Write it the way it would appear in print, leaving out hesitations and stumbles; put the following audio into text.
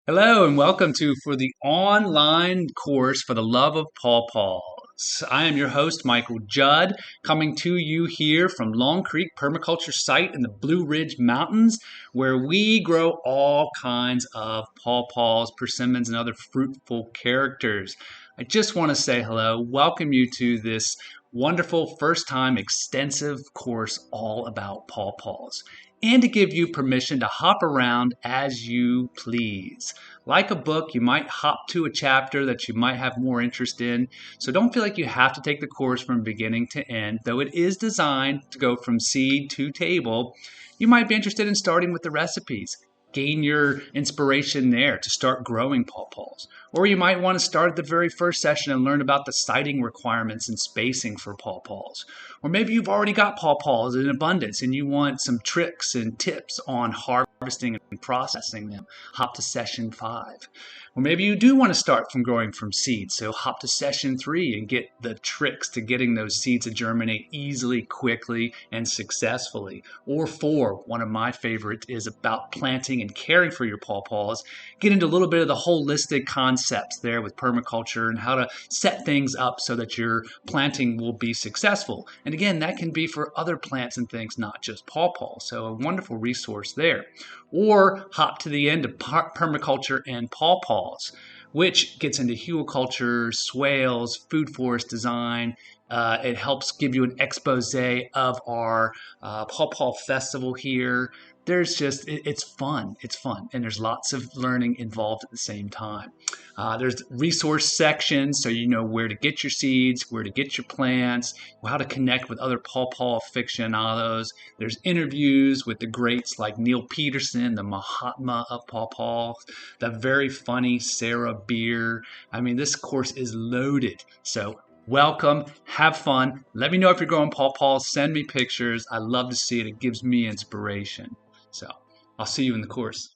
Hello and welcome to for the online course for the love of PawPaws. I am your host, Michael Judd, coming to you here from Long Creek Permaculture site in the Blue Ridge Mountains, where we grow all kinds of PawPaws, persimmons, and other fruitful characters. I just want to say hello, welcome you to this wonderful first time extensive course all about PawPaws, and to give you permission to hop around as you please. Like a book, you might hop to a chapter that you might have more interest in, so don't feel like you have to take the course from beginning to end. Though it is designed to go from seed to table, you might be interested in starting with the recipes. Gain your inspiration there to start growing pawpaws. Or you might want to start at the very first session and learn about the siting requirements and spacing for pawpaws. Or maybe you've already got pawpaws in abundance and you want some tricks and tips on harvesting and processing them. Hop to session 5. Or maybe you do want to start from growing from seeds, so hop to session 3 and get the tricks to getting those seeds to germinate easily, quickly, and successfully. Or 4, one of my favorites is about planting and caring for your pawpaws. Get into a little bit of the holistic concepts there with permaculture and how to set things up so that your planting will be successful. And again, that can be for other plants and things, not just pawpaws. So a wonderful resource there. Or hop to the end of permaculture and pawpaws, which gets into hugelculture, swales, food forest design. It helps give you an expose of our PawPaw festival here. It's fun. It's fun. And there's lots of learning involved at the same time. There's resource sections, so you know where to get your seeds, where to get your plants, how to connect with other PawPaw aficionados. There's interviews with the greats like Neil Peterson, the Mahatma of PawPaw, the very funny Sarah Beer. I mean, this course is loaded. So welcome, have fun. Let me know if you're growing pawpaws. Send me pictures. I love to see it. It gives me inspiration. So I'll see you in the course.